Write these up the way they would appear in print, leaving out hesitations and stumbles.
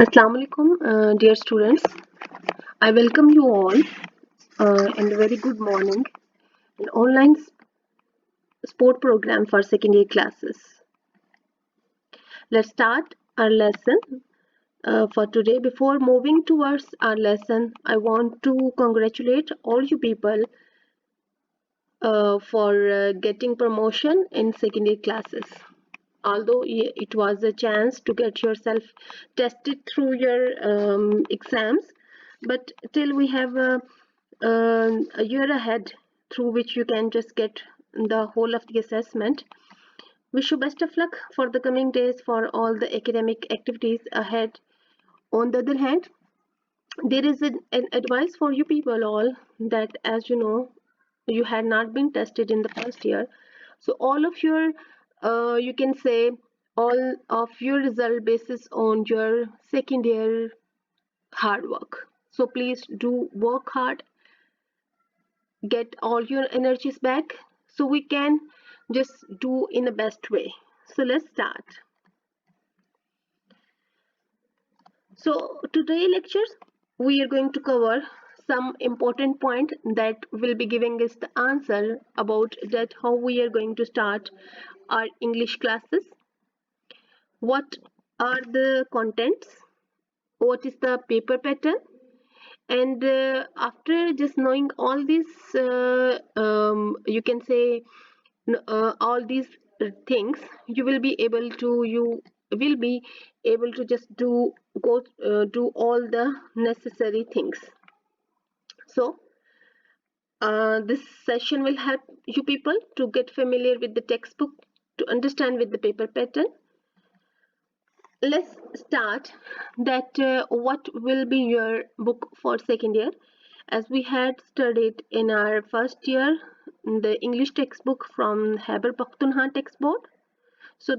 Assalamu alaikum, dear students. I welcome you all and a very good morning in online sport program for second year classes. Let's start our lesson for today. Before moving towards our lesson, I want to congratulate all you people for getting promotion in second year classes. Although it was a chance to get yourself tested through your exams, but till we have a year ahead through which you can just get the whole of the assessment. Wish you best of luck for the coming days for all the academic activities ahead. On the other hand, there is an advice for you people all that, as you know, you had not been tested in the first year, so all of your you can say all of your result basis on your second year hard work. So please do work hard, get all your energies back so we can just do in the best way. So let's start. So today lectures we are going to cover some important point that will be giving us the answer about that how we are going to start our English classes, what are the contents, what is the paper pattern, and after just knowing all these you can say all these things, you will be able to just do all the necessary things. So this session will help you people to get familiar with the textbook, to understand with the paper pattern. Let's start that what will be your book for second year. As we had studied in our first year the English textbook from Khyber Pakhtunkhwa text board, so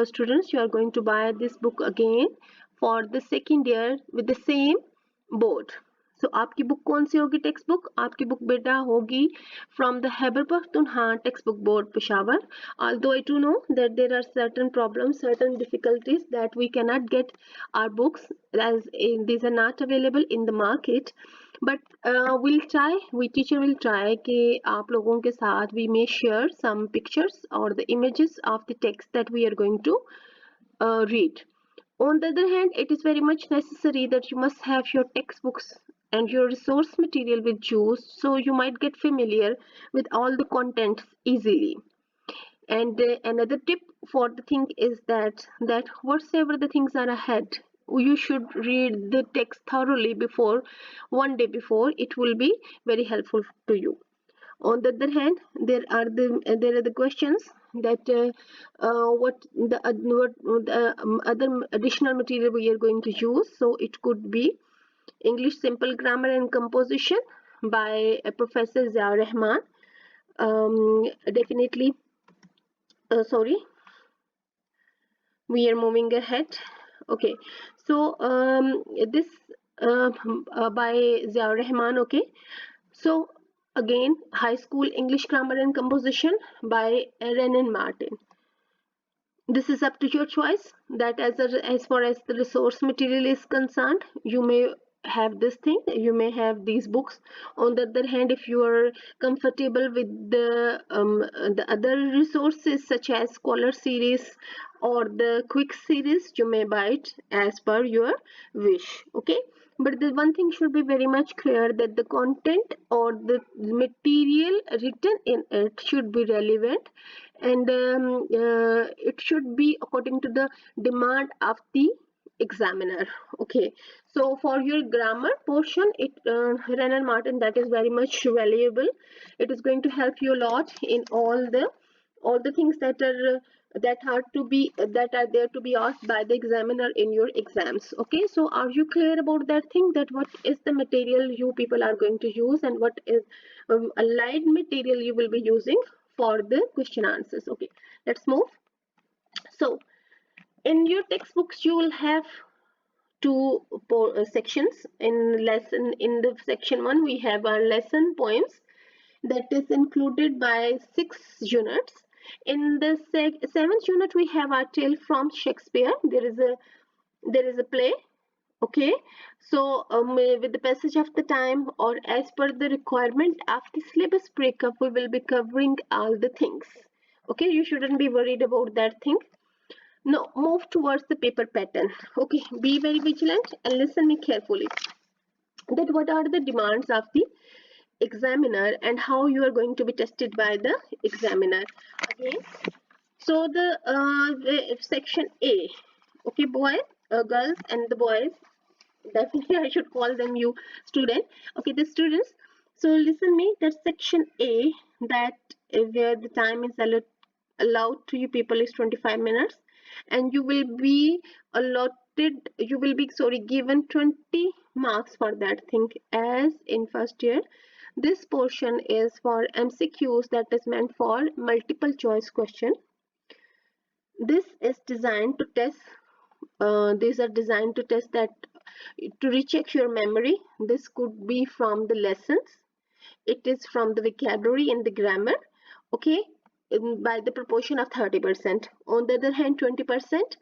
students, you are going to buy this book again for the second year with the same board. So आपकी book कौन सी होगी text book? आपकी book बेटा होगी from the Khyber Pakhtunkhwa textbook board Peshawar. Although I do know that there are certain problems, certain difficulties that we cannot get our books as these are not available in the market, but we'll try, we teacher will try कि आप लोगों के साथ we may share some pictures or the images of the text that we are going to read. On the other hand, it is very much necessary that you must have your textbooks and your resource material with you, so you might get familiar with all the contents easily. And another tip for the thing is that whatsoever the things are ahead, you should read the text thoroughly before one day before. It will be very helpful to you. On the other hand, there are the questions that what the other additional material we are going to use. So it could be English Simple Grammar and Composition by Professor Zia Rahman. Definitely, sorry, we are moving ahead. Okay, so this by Zia Rahman. Okay, so again, High School English Grammar and Composition by Renan Martin. This is up to your choice, that as far as the resource material is concerned, you may have this thing, you may have these books. On the other hand, if you are comfortable with the other resources such as Scholar series or the Quick series, you may buy it as per your wish. Okay, but the one thing should be very much clear, that the content or the material written in it should be relevant, and it should be according to the demand of the examiner. Okay, so for your grammar portion, it Renan Martin, that is very much valuable. It is going to help you a lot in all the things that are there to be asked by the examiner in your exams. Okay, so are you clear about that thing, that what is the material you people are going to use and what is allied material you will be using for the question answers? Okay, let's move. So in your textbooks you will have two sections. In the section 1 we have our lesson poems, that is included by 6 units. In the 7th unit we have our tale from Shakespeare. There is a play Okay, so with the passage of the time or as per the requirement of the syllabus breakup, we will be covering all the things. Okay, you shouldn't be worried about that thing. Now move towards the paper pattern. Okay, be very vigilant and listen me carefully. That what are the demands of the examiner and how you are going to be tested by the examiner. Again, so the section A. Okay, boys, girls, and the boys. Definitely, I should call them you student. Okay, the students. So listen me. That section A, that where the time is allowed to you people is 25 minutes, and you will be allotted. You will be given 20 marks for that thing as in first year. This portion is for MCQs, that is meant for multiple choice question. This is designed to test these are designed to test that to recheck your memory. This could be from the lessons, it is from the vocabulary and the grammar. Okay, by the proportion of 30%. On the other hand, 20%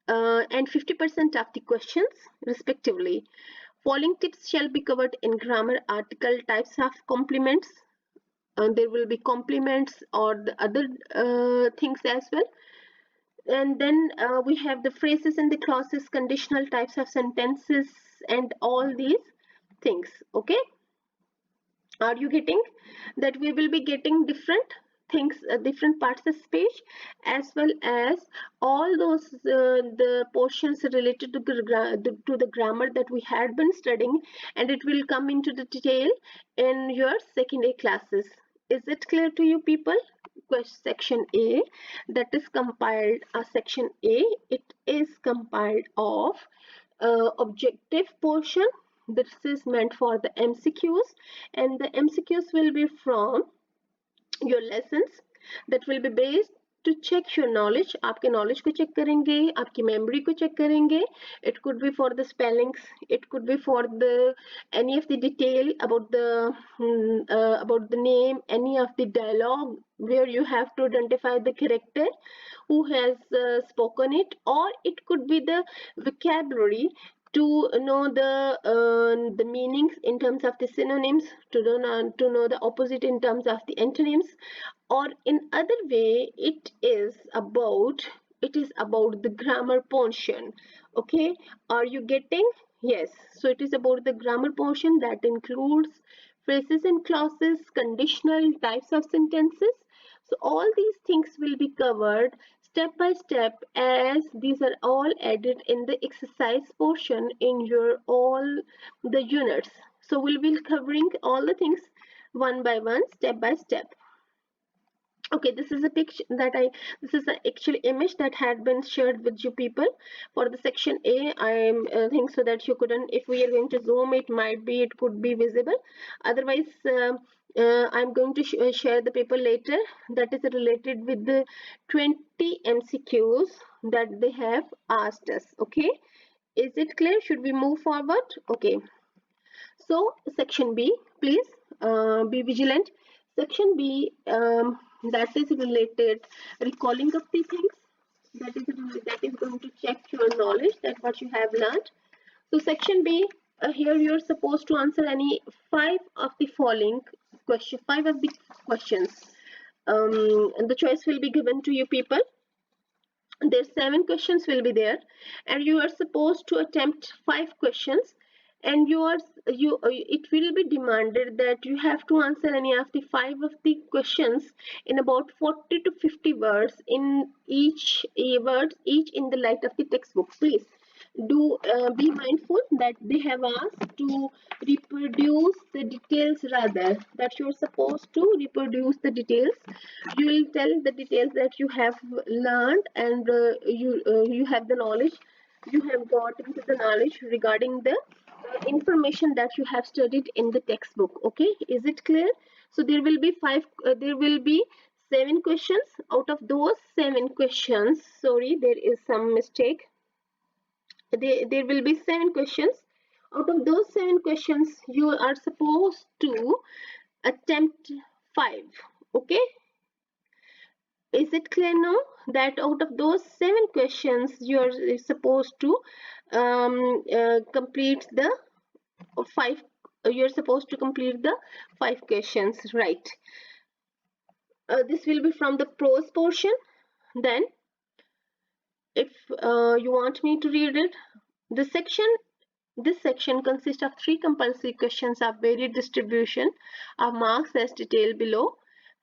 and 50% of the questions respectively. Following tips shall be covered in grammar, article, types of complements. There will be complements or the other things as well. And then we have the phrases and the clauses, conditional types of sentences, and all these things. Okay, are you getting that? We will be getting different things, different parts of speech, as well as all those the portions related to the grammar that we had been studying, and it will come into the detail in your secondary classes. Is it clear to you people? Section A, that is compiled, section A, it is compiled of objective portion. This is meant for the MCQs, and the MCQs will be from your lessons, that will be based to check your knowledge. आपके knowledge को check करेंगे, आपकी memory को check करेंगे. It could be for the spellings, it could be for the any of the detail about the name, any of the dialogue where you have to identify the character who has spoken it, or it could be the vocabulary to know the meanings in terms of the synonyms, to know the opposite in terms of the antonyms, or in other way it is about the grammar portion. Okay, are you getting? Yes, so it is about the grammar portion that includes phrases and clauses, conditional types of sentences. So all these things will be covered step by step, as these are all added in the exercise portion in your all the units. So we'll be covering all the things one by one, step by step. Okay, this is a picture that this is the actual image that had been shared with you people for the section A. I think so that you couldn't, if we are going to zoom, it could be visible. Otherwise, I'm going to share the paper later, that is related with the 20 MCQs that they have asked us. Okay, is it clear? Should we move forward? Okay, so section B, please be vigilant. Section B, that is related recalling of the things, that is going to check your knowledge, that what you have learned. So section B, here you are supposed to answer any five of the questions. And the choice will be given to you people. There's 7 questions will be there, and you are supposed to attempt 5 questions, and it will be demanded that you have to answer any of the 5 of the questions in about 40 to 50 words, in each in the light of the textbook. Please do be mindful that they have asked to reproduce the details, rather that you're supposed to reproduce the details. You will tell the details that you have learned, and you have the knowledge, you have got into the knowledge regarding the information that you have studied in the textbook. Okay, is it clear? So there will be 7 questions. Out of those 7 questions, sorry, there is some mistake. There will be 7 questions. Out of those 7 questions, you are supposed to attempt 5. Okay, is it clear now? that out of those 7 questions you're supposed to complete the 5 you're supposed to complete the 5 questions, right? This will be from the prose portion. Then if you want me to read it, the section this section consists of 3 compulsory questions of varied distribution of marks as detailed below.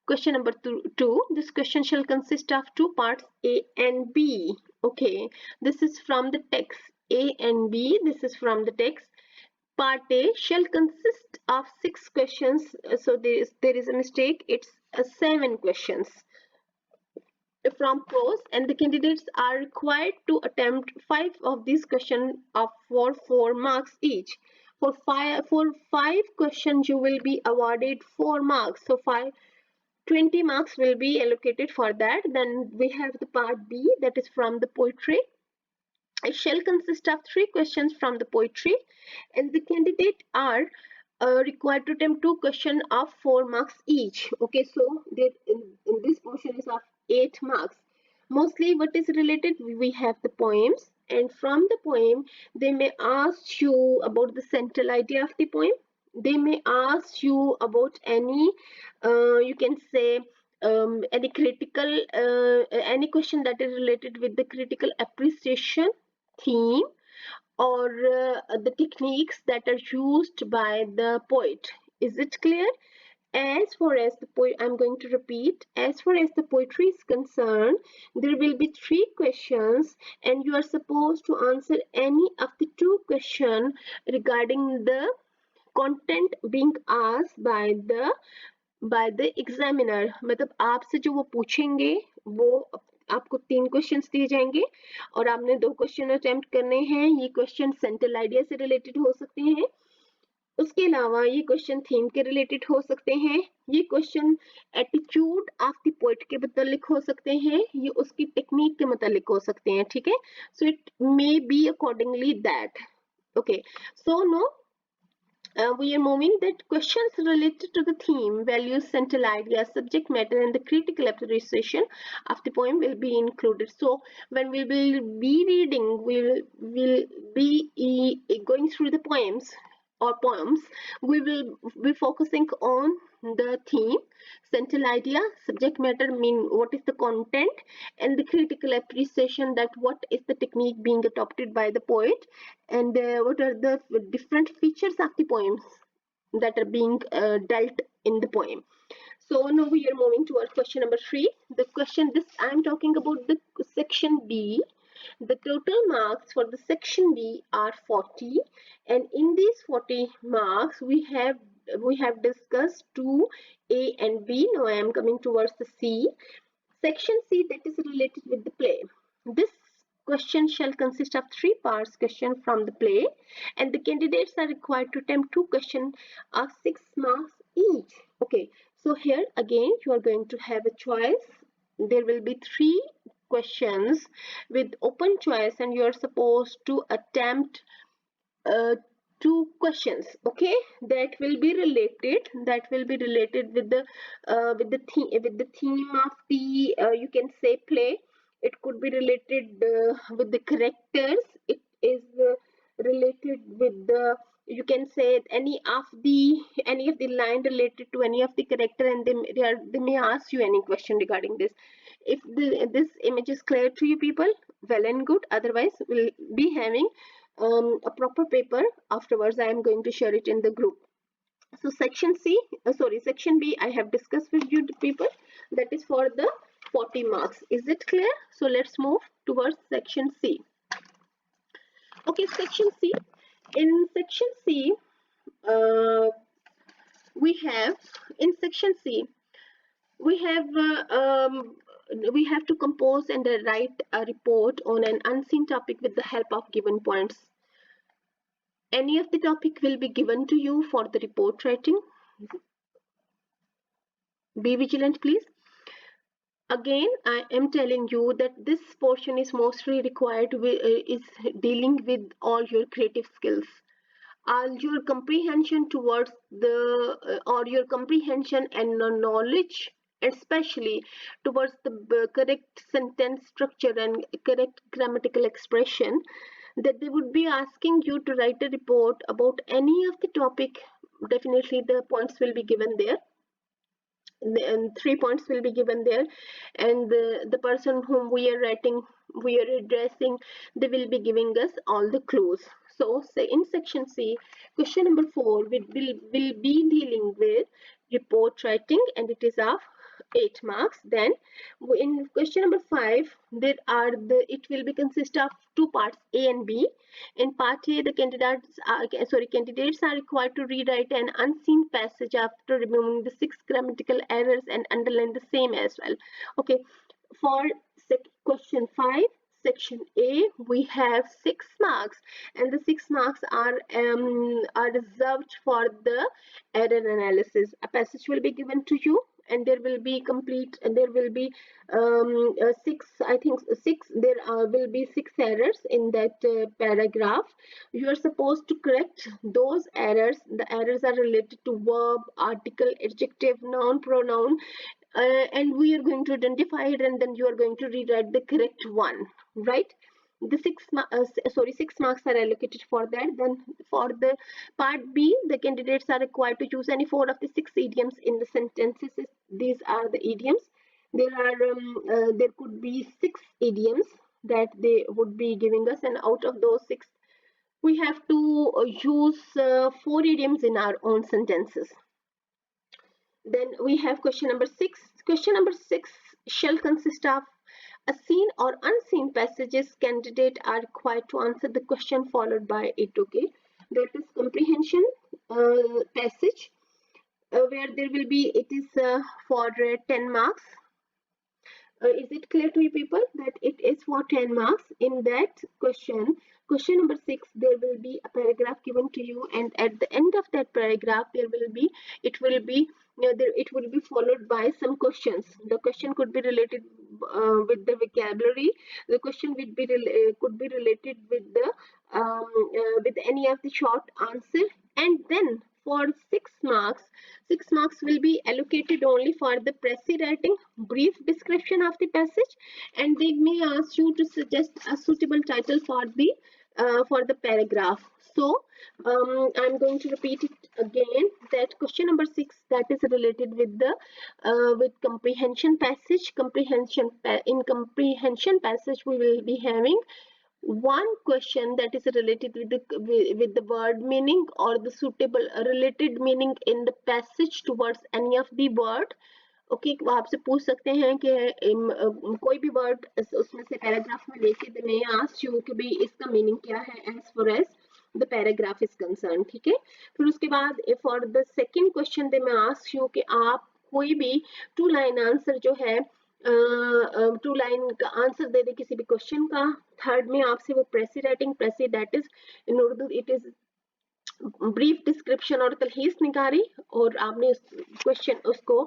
Question number 2. This question shall consist of 2 parts, A and B. Okay, this is from the text. A and B, this is from the text. Part A shall consist of 6 questions. So there is a mistake. It's 7 questions from prose, and the candidates are required to attempt 5 of these questions for 4 marks each. For 5 questions you will be awarded 4 marks, so 20 marks will be allocated for that. Then we have the part B, that is from the poetry. It shall consist of 3 questions from the poetry, and the candidate are required to attempt 2 questions of 4 marks each. Okay, so there in this portion is of 8 marks. Mostly what is related, we have the poems, and from the poem they may ask you about the central idea of the poem. They may ask you about any you can say any critical any question that is related with the critical appreciation theme, or the techniques that are used by the poet. Is it clear? As far as the I'm going to repeat, as far as the poetry is concerned, there will be 3 questions, and you are supposed to answer any of the 2 questions regarding the content being asked by the examiner. मतलब आपसे जो वो पूछेंगे वो आपको 3 questions दिए जाएंगे और आपने 2 क्वेश्चन अटेम्प्ट करने हैं. ये क्वेश्चन सेंट्रल आइडिया से रिलेटेड हो सकते हैं, उसके अलावा ये क्वेश्चन थीम के रिलेटेड हो सकते हैं, ये question attitude of the poet के मुतालिक हो सकते हैं, ये उसकी टेक्निक के मुतालिक हो सकते हैं. ठीक है, so it may be accordingly that. Okay, so now we are moving that questions related to the theme, values, central ideas, subject matter, and the critical appreciation of the poem will be included. So when we will be reading, we will be going through the poems or poems, we will be focusing on the theme, central idea, subject matter, mean what is the content, and the critical appreciation, that what is the technique being adopted by the poet, and what are the different features of the poems that are being dealt in the poem. So now we are moving towards question number 3. The question, this I am talking about the section B. The total marks for the section B are 40, and in these 40 marks we have discussed 2 A and B. Now I am coming towards the C. Section C, that is related with the play. This question shall consist of 3 parts question from the play, and the candidates are required to attempt 2 questions of 6 marks each. Okay, so here again you are going to have a choice. There will be 3 questions with open choice, and you are supposed to attempt 2 questions. Okay, that will be related with the theme of the you can say play. It could be related with the characters. It is related with the, you can say, any of the line related to any of the character, and they may ask you any question regarding this. If this image is clear to you people, well and good. Otherwise we'll be having a proper paper afterwards. I am going to share it in the group. So section B I have discussed with you people, that is for the 40 marks. Is it clear? So let's move towards section C. Okay, section C. In section C, we have we have to compose and write a report on an unseen topic with the help of given points. Any of the topic will be given to you for the report writing. Be vigilant, please. Again, I am telling you that this portion is mostly required is dealing with all your creative skills. Your comprehension towards the or your comprehension and knowledge especially towards the correct sentence structure and correct grammatical expression, that they would be asking you to write a report about any of the topic. Definitely the points will be given there, and 3 points will be given there, and the person whom we are writing, we are addressing, they will be giving us all the clues. So say in section C, question number 4 will be dealing with report writing, and it is of 8 marks. Then in question number 5, there are it will be consist of 2 parts, A and B. In part A, the candidates are required to rewrite an unseen passage after removing the 6 grammatical errors and underline the same as well. Okay, for question 5, section A, we have 6 marks, and the 6 marks are reserved for the error analysis. A passage will be given to you, and there will be complete, and there will be 6, I think 6, there will be 6 errors in that paragraph. You are supposed to correct those errors. The errors are related to verb, article, adjective, noun, pronoun, and we are going to identify it, and then you are going to rewrite the correct one, right? The 6 marks are allocated for that. Then for the part B, the candidates are required to choose any 4 of the 6 idioms in the sentences. These are the idioms. There could be 6 idioms that they would be giving us, and out of those 6, we have to use 4 idioms in our own sentences. Then we have question number 6. Question number 6 shall consist of a seen or unseen passages. Candidate are required to answer the question followed by it. Okay, that is comprehension passage, where there will be, it is for 10 marks. Is it clear to you people that it is for 10 marks? In that question number 6, there will be a paragraph given to you, and at the end of that paragraph there will be, it will be followed by some questions. The question could be related with the vocabulary. The question could be related with the with any of the short answer, and then for 6 marks will be allocated only for the precis writing, brief description of the passage, and they may ask you to suggest a suitable title for the paragraph. So I'm going to repeat it again, that question number 6, that is related with the with comprehension passage. In comprehension passage, we will be having one question that is related with the word meaning or the suitable related meaning in the passage towards any of the word. Okay वो आपसे पूछ सकते हैं कि कोई भी word उसमें से पैराग्राफ में लेके दे मे आस्क यू कि भाई इसका मीनिंग क्या है as for as the paragraph is concern. ठीक है, फिर उसके बाद for the second question they may ask you कि आप कोई भी 2 लाइन आंसर जो है 2 लाइन का आंसर दे दे किसी भी क्वेश्चन का. थर्ड में आपसे वो precis writing, precis that is in Urdu it is brief description और तलहीस निगारी, और आपने उस क्वेश्चन उसको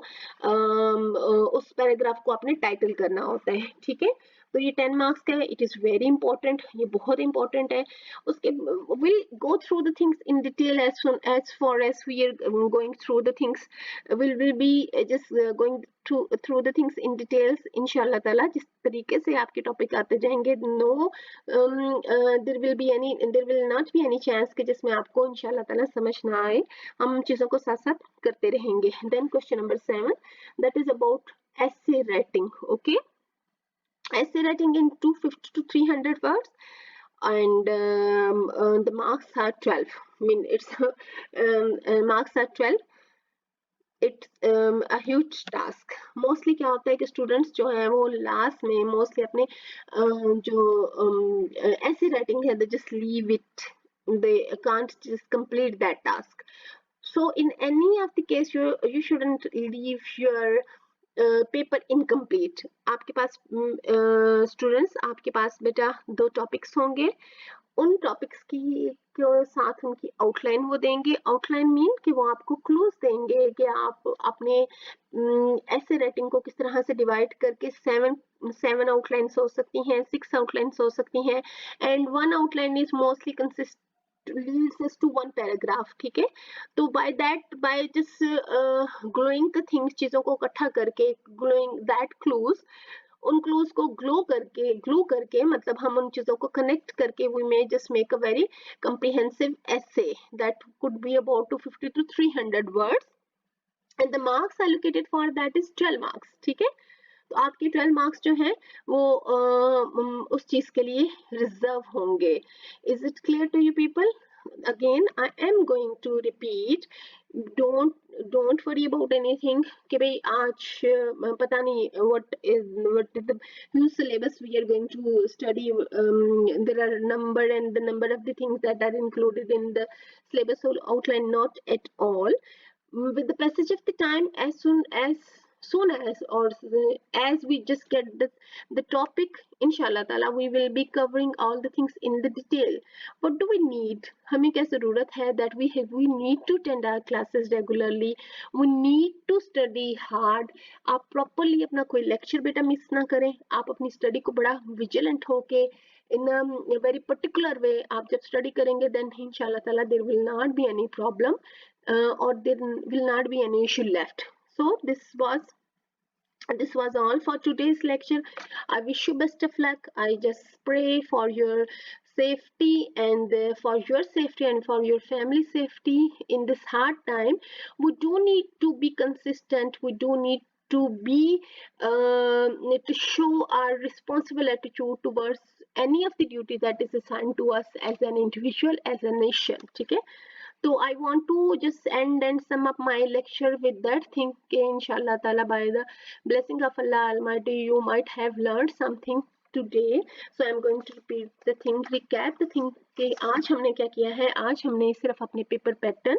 उस पैराग्राफ को आपने टाइटल करना होता है. ठीक है, तो ये 10 मार्क्स का है. इट इज वेरी इंपॉर्टेंट, ये बहुत इंपॉर्टेंट है. उसके will go through the things in detail as far as we are going through the things, will be just going through the things in details इंशाल्लाह ताला. जिस तरीके से आपके टॉपिक आते जाएंगे, no there will not be any chance कि जिसमें आपको इंशाल्लाह ताला समझ ना आए. हम चीजों को साथ साथ करते रहेंगे. Then question number 7, that is about essay writing. Okay, essay writing in 250 to 300 words, and the marks are 12. I mean, it's marks are 12. It's a huge task. Mostly क्या होता है कि students जो है वो last में mostly अपने जो essay writing है, they just leave it. They can't just complete that task. So in any of the case, you shouldn't leave your paper incomplete. आपके पास स्टूडेंट्स, आपके पास बेटा 2 टॉपिक्स होंगे. उन टॉपिक्स की के साथ उनकी आउटलाइन वो देंगे. आउटलाइन मीन कि वो आपको क्लूज देंगे कि आप अपने ऐसे राइटिंग को किस तरह से डिवाइड करके 7 आउटलाइंस हो सकती हैं, 6 आउटलाइंस हो सकती हैं, and 1 outline is mostly consist leads us to one paragraph, ठीक है. तो by just gluing the things, चीजों को इकट्ठा करके, gluing that clues, उन क्लूज को ग्लू करके मतलब हम उन चीजों को कनेक्ट करके we may just make a very comprehensive essay that could be about 250 to 300 words, and the marks allocated for that is 12 marks. ठीक है, तो आपके 12 मार्क्स जो है वो उस चीज के लिए रिजर्व होंगे. Is it clear to you people? Again I am going to repeat, don't worry about anything कि भाई आज पता नहीं what is the huge syllabus we are going to study. There are number and the number of the things that are included in the syllabus outline, not at all. With the passage of the time, soon as or as we just get the topic, inshallah taala we will be covering all the things in the detail. What do we need? हमें क्या जरूरत है? That we need to attend our classes regularly, we need to study hard. आप properly अपना कोई lecture बेटा miss ना करें. आप अपनी study को बड़ा vigilant होके in a very particular way आप जब study करेंगे, then inshallah taala there will not be any problem, or there will not be any issue left. So this was all for today's lecture. I wish you best of luck. I just pray for your safety and for your safety and for your family safety in this hard time. We do need to be consistent. We do need to be to show our responsible attitude towards any of the duty that is assigned to us as an individual, as a nation. Okay. So I want to just end and sum up my lecture with that thing. Inshallah ta'ala, by the blessing of Allah Almighty, you might have learned something today. So I'm going to repeat the thing, recap the thing कि आज हमने क्या किया है. आज हमने सिर्फ अपने पेपर पैटर्न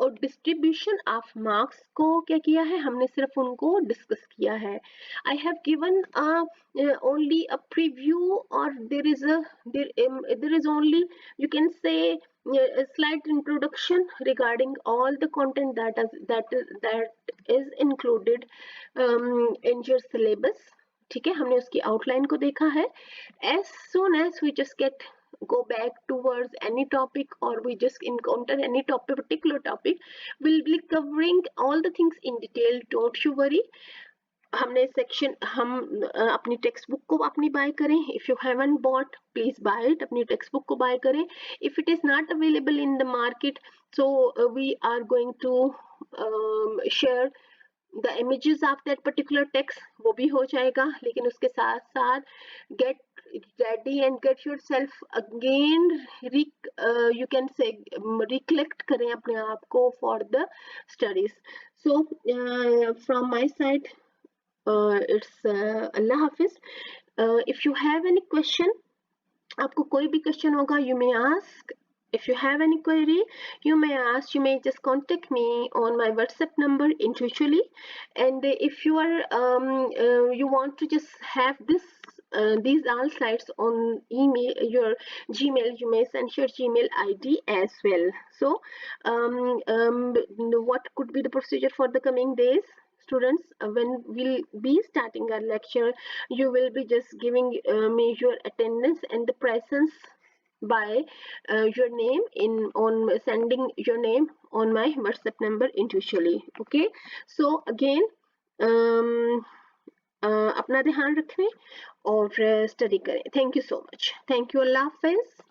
और डिस्ट्रीब्यूशन ऑफ मार्क्स को क्या किया है, हमने सिर्फ उनको डिस्कस किया है. I have given only a preview, or there is only, you can say, a slight introduction regarding all the content that is included in your syllabus. ठीक है, हमने उसकी आउटलाइन को देखा है. As soon as we just go back towards any topic, or we just encounter any particular topic, we'll be covering all the things in detail. Don't you worry. हमने section हम अपनी टेक्स्ट बुक को अपनी buy करें. If you haven't bought, please buy it. अपनी text book को buy करें. If it is not available in the market, so we are going to share the images of that particular text. वो भी हो जाएगा, लेकिन उसके साथ साथ get ready and get yourself again you can say recollect करें अपने आप को for the studies. So from my side, it's Allah Hafiz. If you have any question, आपको कोई भी question होगा, you may ask. If you have any query, you may ask. You may just contact me on my WhatsApp number individually. And if you are you want to just have these all slides on email, your Gmail, you may send your Gmail ID as well. So what could be the procedure for the coming days? Students, when we'll be starting our lecture, you will be just giving me your attendance and the presence by your name on sending your name on my WhatsApp number individually. Okay, so again अपना ध्यान रखें और study करें. Thank you so much. Thank you. Allah Hafiz.